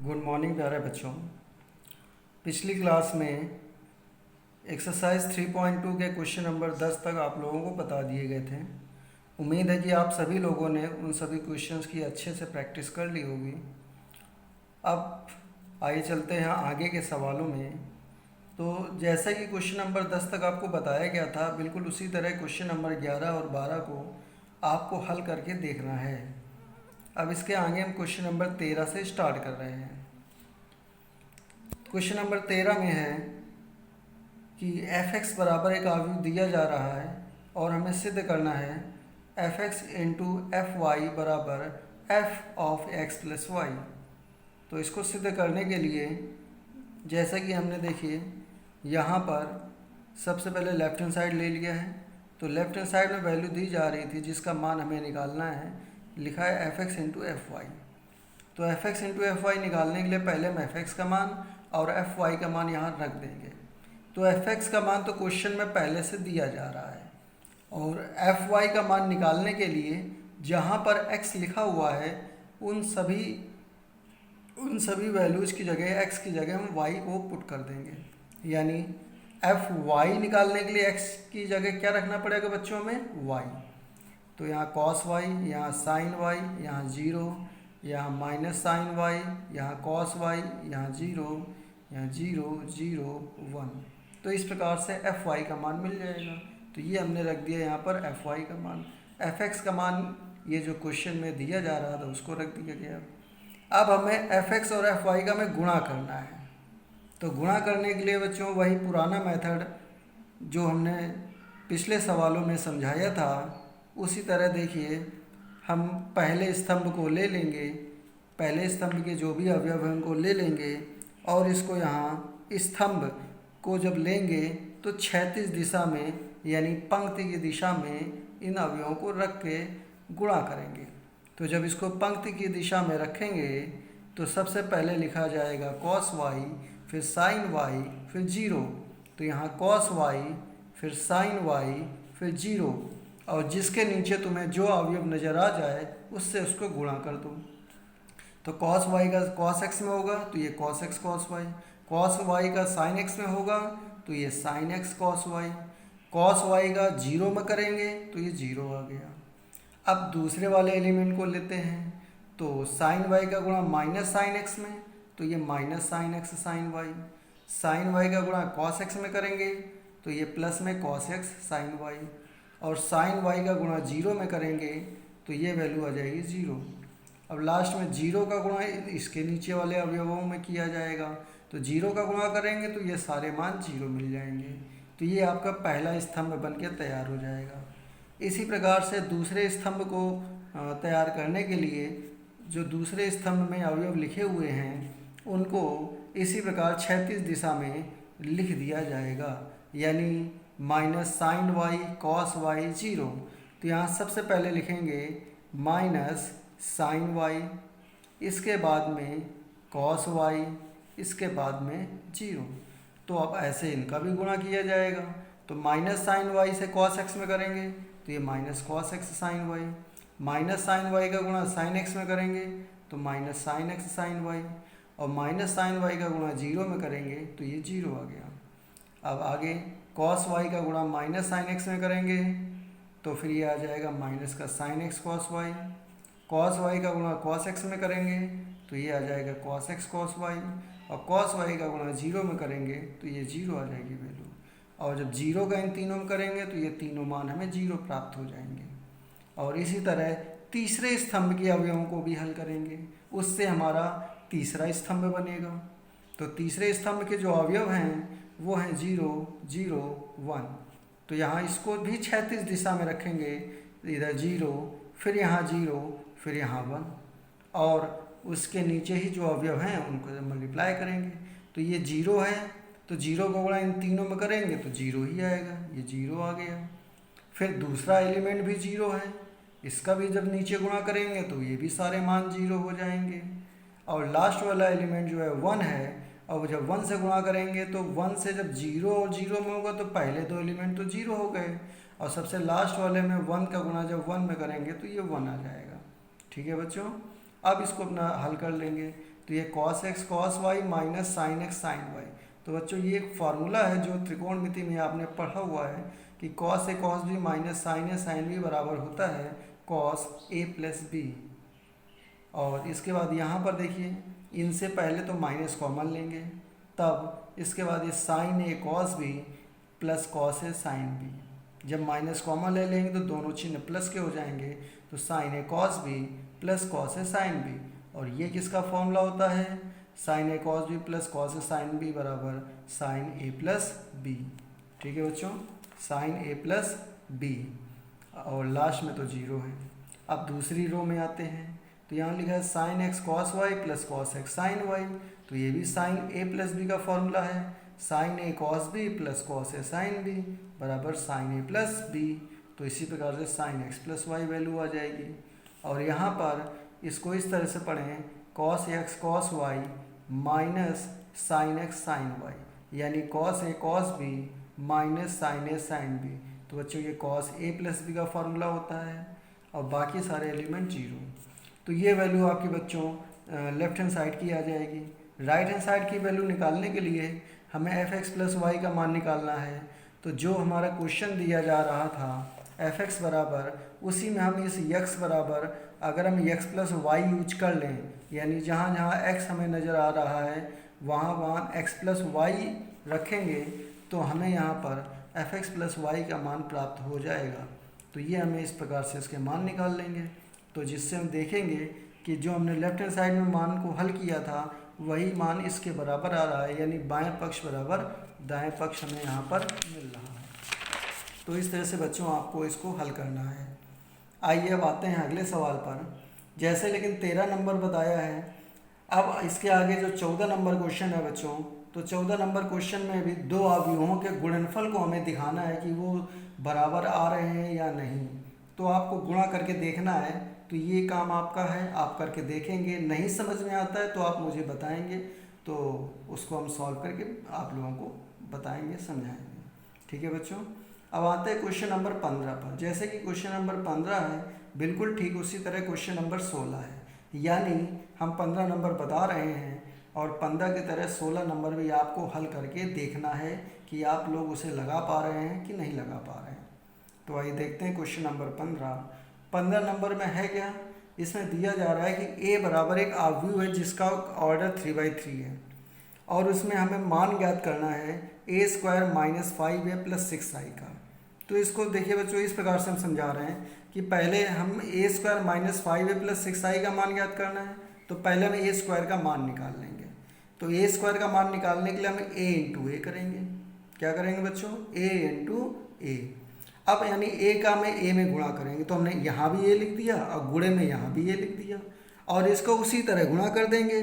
Good morning प्यारे बच्चों। पिछली क्लास में एक्सरसाइज 3.2 के क्वेश्चन नंबर 10 तक आप लोगों को बता दिए गए थे। उम्मीद है कि आप सभी लोगों ने उन सभी क्वेश्चंस की अच्छे से प्रैक्टिस कर ली होगी। अब आइए चलते हैं आगे के सवालों में। तो जैसा कि क्वेश्चन नंबर 10 तक आपको बताया गया था, बिल्कुल उसी तरह क्वेश्चन नंबर 11 और 12 को आपको हल करके देखना है। अब इसके आगे हम क्वेश्चन नंबर 13 से स्टार्ट कर रहे हैं। क्वेश्चन नंबर 13 में है कि एफ एक्स बराबर एक अवयव दिया जा रहा है और हमें सिद्ध करना है F X into F Y बराबर F of X plus Y. तो इसको सिद्ध करने के लिए जैसा कि हमने देखिए यहाँ पर सबसे पहले लेफ्ट हैंड साइड ले लिया है। तो लेफ्ट हैंड साइड में वैल्यू दी जा रही थी जिसका मान हमें निकालना है, लिखा है F X into F Y. तो F X into F Y निकालने के लिए पहले हम एफ एक्स का मान और एफ वाई का मान यहाँ रख देंगे। तो एफ एक्स का मान तो क्वेश्चन में पहले से दिया जा रहा है और एफ वाई का मान निकालने के लिए जहाँ पर एक्स लिखा हुआ है उन सभी वैल्यूज़ की जगह एक्स की जगह हम वाई को पुट कर देंगे। यानी एफ वाई निकालने के लिए एक्स की जगह क्या रखना पड़ेगा बच्चों में, वाई। तो यहाँ कॉस वाई, यहाँ साइन वाई, यहाँ जीरो, यहाँ माइनस साइन वाई, यहाँ कॉस वाई, यहाँ जीरो, यहाँ जीरो जीरो वन। तो इस प्रकार से एफ वाई का मान मिल जाएगा। तो ये हमने रख दिया यहाँ पर एफ वाई का मान। एफ एक्स का मान ये जो क्वेश्चन में दिया जा रहा था उसको रख दिया गया। अब हमें एफ एक्स और एफ वाई का हमें गुणा करना है। तो गुणा करने के लिए बच्चों वही पुराना मेथड जो हमने पिछले सवालों में समझाया था उसी तरह देखिए हम पहले स्तंभ को ले लेंगे, पहले स्तंभ के जो भी अवयव हैं उनको ले लेंगे और इसको यहाँ स्तंभ को जब लेंगे तो क्षैतिज दिशा में यानी पंक्ति की दिशा में इन अवयवों को रख के गुणा करेंगे। तो जब इसको पंक्ति की दिशा में रखेंगे तो सबसे पहले लिखा जाएगा कॉस वाई, फिर साइन वाई, फिर जीरो। तो यहाँ कॉस वाई, फिर साइन वाई, फिर जीरो, और जिसके नीचे तुम्हें जो अवयव नज़र आ जाए उससे उसको गुणा कर दो। तो कॉस वाई का कॉस एक्स में होगा तो ये cos x cos y, cos y का साइन एक्स में होगा तो ये sine x cos y, cos y का जीरो में करेंगे तो ये जीरो आ गया। अब दूसरे वाले एलिमेंट को लेते हैं। तो साइन वाई का गुणा माइनस साइन एक्स में तो ये minus sine x sine y, sine y का गुणा कॉस एक्स में करेंगे तो ये प्लस में कॉस एक्स साइन वाई, और साइन वाई का गुणा जीरो में करेंगे तो ये वैल्यू आ जाएगी जीरो। अब लास्ट में जीरो का गुणा इसके नीचे वाले अवयवों में किया जाएगा। तो जीरो का गुणा करेंगे तो ये सारे मान जीरो मिल जाएंगे। तो ये आपका पहला स्तंभ बन के तैयार हो जाएगा। इसी प्रकार से दूसरे स्तंभ को तैयार करने के लिए जो दूसरे स्तंभ में अवयव लिखे हुए हैं उनको इसी प्रकार क्षैतिज दिशा में लिख दिया जाएगा। यानी minus sine y cos y zero. तो यहाँ सबसे पहले लिखेंगे माइनस साइन वाई, इसके बाद में कॉस वाई, इसके बाद में जीरो। तो अब ऐसे इनका भी गुणा किया जाएगा। तो माइनस साइन वाई से कॉस एक्स में करेंगे तो ये minus cos x sine y, minus sine y का गुणा साइन एक्स में करेंगे तो minus sine x sine y, और माइनस साइन वाई का गुणा जीरो में करेंगे तो ये जीरो आ गया। अब आगे कॉस वाई का गुणा माइनस साइन एक्स में करेंगे तो फिर ये आ जाएगा माइनस का sine x cos y, cos y का गुणा कॉस एक्स में करेंगे तो ये आ जाएगा कॉस एक्स कॉस वाई, और कॉस वाई का गुणा जीरो में करेंगे तो ये जीरो आ जाएगी वैल्यू। और जब जीरो का इन तीनों में करेंगे तो ये तीनों मान हमें जीरो प्राप्त हो जाएंगे। और इसी तरह तीसरे स्तंभ के अवयवों को भी हल करेंगे, उससे हमारा तीसरा स्तंभ बनेगा। तो तीसरे स्तंभ के जो अवयव हैं वो हैं जीरो जीरो वन। तो यहाँ इसको भी क्षैतिज दिशा में रखेंगे, इधर जीरो, फिर यहाँ जीरो, फिर यहाँ वन, और उसके नीचे ही जो अवयव हैं उनको जब मल्टीप्लाई करेंगे तो ये जीरो है तो जीरो को गुणा इन तीनों में करेंगे तो जीरो ही आएगा, ये जीरो आ गया। फिर दूसरा एलिमेंट भी जीरो है, इसका भी जब नीचे गुणा करेंगे तो ये भी सारे मान जीरो हो जाएंगे। और लास्ट वाला एलिमेंट जो है वन है, और जब वन से गुणा करेंगे तो वन से जब जीरो और जीरो में होगा तो पहले दो एलिमेंट तो जीरो हो गए, और सबसे लास्ट वाले में वन का गुणा जब वन में करेंगे तो ये वन आ जाएगा। ठीक है बच्चों, अब इसको अपना हल कर लेंगे। तो ये cos x cos y minus sine x sine Y. तो बच्चों ये एक फार्मूला है जो त्रिकोणमिति में आपने पढ़ा हुआ है कि cos a cos b minus sine a sine b बराबर होता है cos a प्लस बी। और इसके बाद यहाँ पर देखिए, इनसे पहले तो माइनस कॉमन लेंगे, तब इसके बाद ये sign A cos B plus cos A sine B. जब माइनस कॉमन ले लेंगे तो दोनों चिन्ह प्लस के हो जाएंगे, तो sign A cos B plus cos A sine B. और ये किसका फॉर्मूला होता है? Sine A cos B plus cos A sine B बराबर साइन ए प्लस बी। ठीक है बच्चों, साइन ए प्लस बी, और लास्ट में तो जीरो है। अब दूसरी रो में आते हैं, तो यहाँ लिखा है sine x cos Y plus cos x sine Y. तो ये भी साइन ए प्लस बी का फॉर्मूला है, sine A cos B plus cos A sine B बराबर साइन ए प्लस बी। तो इसी प्रकार से sine X plus Y value आ जाएगी। और यहाँ पर इसको इस तरह से पढ़ें, cos x cos Y minus sine x sine Y, यानी cos A cos B minus sign A sine B. तो बच्चों ये कॉस ए प्लस बी का फॉर्मूला होता है, और बाकी सारे एलिमेंट जीरो। तो ये वैल्यू आपकी बच्चों लेफ्ट हैंड साइड की आ जाएगी। राइट हैंड साइड की वैल्यू निकालने के लिए हमें एफ एक्स प्लस वाई का मान निकालना है। तो जो हमारा क्वेश्चन दिया जा रहा था एफ एक्स बराबर, उसी में हम इस यक्स बराबर अगर हम यक्स प्लस वाई यूज कर लें, यानी जहाँ जहाँ एक्स हमें नज़र आ रहा है वहाँ वहाँ एक्स प्लस वाई रखेंगे, तो हमें यहाँ पर एफ एक्स प्लस वाई का मान प्राप्त हो जाएगा। तो ये हमें इस प्रकार से इसके मान निकाल लेंगे, तो जिससे हम देखेंगे कि जो हमने लेफ्ट हैंड साइड में मान को हल किया था वही मान इसके बराबर आ रहा है, यानी बाएं पक्ष बराबर दाएं पक्ष हमें यहाँ पर मिल रहा है। तो इस तरह से बच्चों आपको इसको हल करना है। आइए अब आते हैं अगले सवाल पर। जैसे लेकिन 13 नंबर बताया है, अब इसके आगे जो 14 नंबर क्वेश्चन है बच्चों, तो 14 नंबर क्वेश्चन में भी दो अवयवों के गुणनफल को हमें दिखाना है कि वो बराबर आ रहे हैं या नहीं। तो आपको गुणा करके देखना है, तो ये काम आपका है, आप करके देखेंगे। नहीं समझ में आता है तो आप मुझे बताएंगे, तो उसको हम सॉल्व करके आप लोगों को बताएंगे, समझाएंगे। ठीक है बच्चों, अब आते हैं क्वेश्चन नंबर 15 पर। जैसे कि क्वेश्चन नंबर 15 है, बिल्कुल ठीक उसी तरह क्वेश्चन नंबर 16 है, यानी हम 15 नंबर बता रहे हैं और 15 की तरह 16 नंबर भी आपको हल करके देखना है कि आप लोग उसे लगा पा रहे हैं कि नहीं लगा पा रहे हैं। तो आइए देखते हैं क्वेश्चन नंबर 15 नंबर में है क्या। इसमें दिया जा रहा है कि ए बराबर एक आव्यूह है जिसका ऑर्डर 3/3 है, और उसमें हमें मान ज्ञात करना है ए square minus 5a plus 6i का। तो इसको देखिए बच्चों, इस प्रकार से हम समझा रहे हैं कि पहले हम ए square minus 5a plus 6i का मान ज्ञात करना है, तो पहले हम ए स्क्वायर का मान निकाल लेंगे। तो ए स्क्वायर का मान निकालने के लिए हम ए इंटू ए करेंगे। क्या करेंगे बच्चों? ए इंटू ए। अब यानी ए का में ए में गुणा करेंगे, तो हमने यहाँ भी ए लिख दिया और गुणे में यहाँ भी ए लिख दिया, और इसको उसी तरह गुणा कर देंगे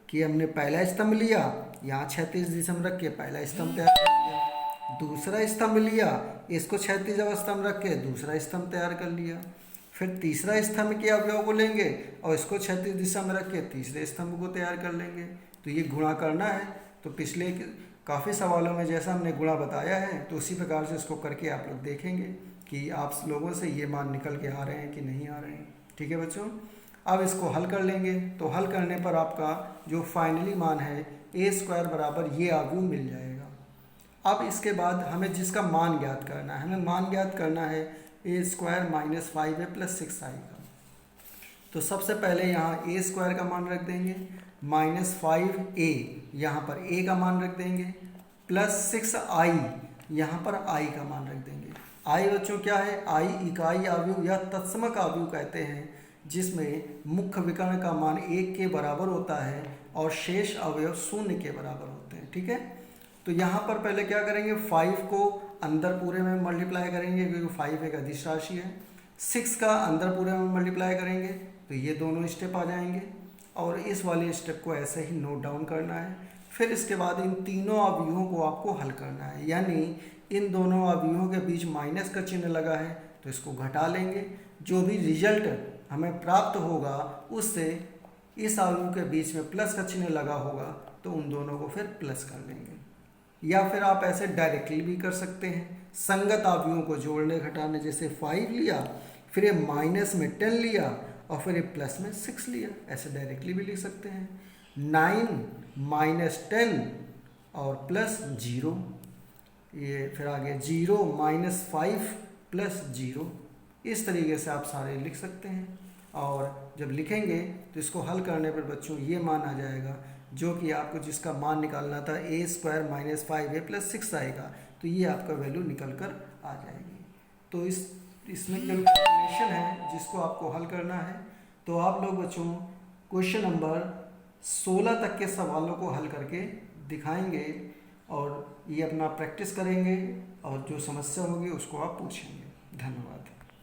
कि हमने पहला स्तंभ लिया, यहाँ 36 दिसंबर रख के पहला स्तंभ तैयार कर लिया, दूसरा स्तंभ लिया, इसको 36वां स्तंभ रख के दूसरा स्तंभ तैयार कर लिया, फिर तीसरा स्तंभ के अवयव को लेंगे और इसको 36 दिसंबर रख के तीसरे स्तंभ को तैयार कर लेंगे। तो ये गुणा करना है। तो पिछले काफ़ी सवालों में जैसा हमने गुणा बताया है, तो उसी प्रकार से इसको करके आप लोग देखेंगे कि आप लोगों से ये मान निकल के आ रहे हैं कि नहीं आ रहे हैं। ठीक है बच्चों, अब इसको हल कर लेंगे। तो हल करने पर आपका जो फाइनली मान है ए स्क्वायर बराबर ये आव्यूह मिल जाएगा। अब इसके बाद हमें जिसका मान ज्ञात करना है, हमें मान ज्ञात करना है ए square minus 5a plus 6i का। तो सबसे पहले यहाँ ए स्क्वायर का मान रख देंगे, माइनस 5a यहाँ पर a का मान रख देंगे, प्लस 6i यहाँ पर i का मान रख देंगे। i बच्चों क्या है? i इकाई आव्यूह या तत्समक आव्यूह कहते हैं, जिसमें मुख्य विकर्ण का मान 1 के बराबर होता है और शेष अवयव 0 के बराबर होते हैं। ठीक है, तो यहाँ पर पहले क्या करेंगे, 5 को अंदर पूरे में मल्टीप्लाई करेंगे क्योंकि 5 एक अदिश राशि है। 6 का अंदर पूरे में मल्टीप्लाई करेंगे तो ये दोनों स्टेप आ जाएंगे, और इस वाले स्टेप को ऐसे ही नोट डाउन करना है। फिर इसके बाद इन तीनों अवयवों को आपको हल करना है, यानी इन दोनों अवयवों के बीच माइनस का चिन्ह लगा है तो इसको घटा लेंगे। जो भी रिजल्ट हमें प्राप्त होगा उससे इस अवयव के बीच में प्लस का चिन्ह लगा होगा तो उन दोनों को फिर प्लस कर लेंगे। या फिर आप ऐसे डायरेक्टली भी कर सकते हैं, संगत अवयवों को जोड़ने घटाने, जैसे 5 लिया, फिर ये माइनस में 10 लिया और फिर ये प्लस में 6 लिया, ऐसे डायरेक्टली भी लिख सकते हैं। 9 माइनस 10 और प्लस 0, ये फिर आगे 0 माइनस 5 प्लस 0। इस तरीके से आप सारे लिख सकते हैं। और जब लिखेंगे तो इसको हल करने पर बच्चों ये मान आ जाएगा, जो कि आपको जिसका मान निकालना था ए स्क्वायर माइनस 5a प्लस 6 आएगा, तो ये आपका वैल्यू निकल कर आ जाएगी। तो इसमें कैलकुलेशन है जिसको आपको हल करना है। तो आप लोग बच्चों क्वेश्चन नंबर 16 तक के सवालों को हल करके दिखाएंगे और ये अपना प्रैक्टिस करेंगे, और जो समस्या होगी उसको आप पूछेंगे। धन्यवाद।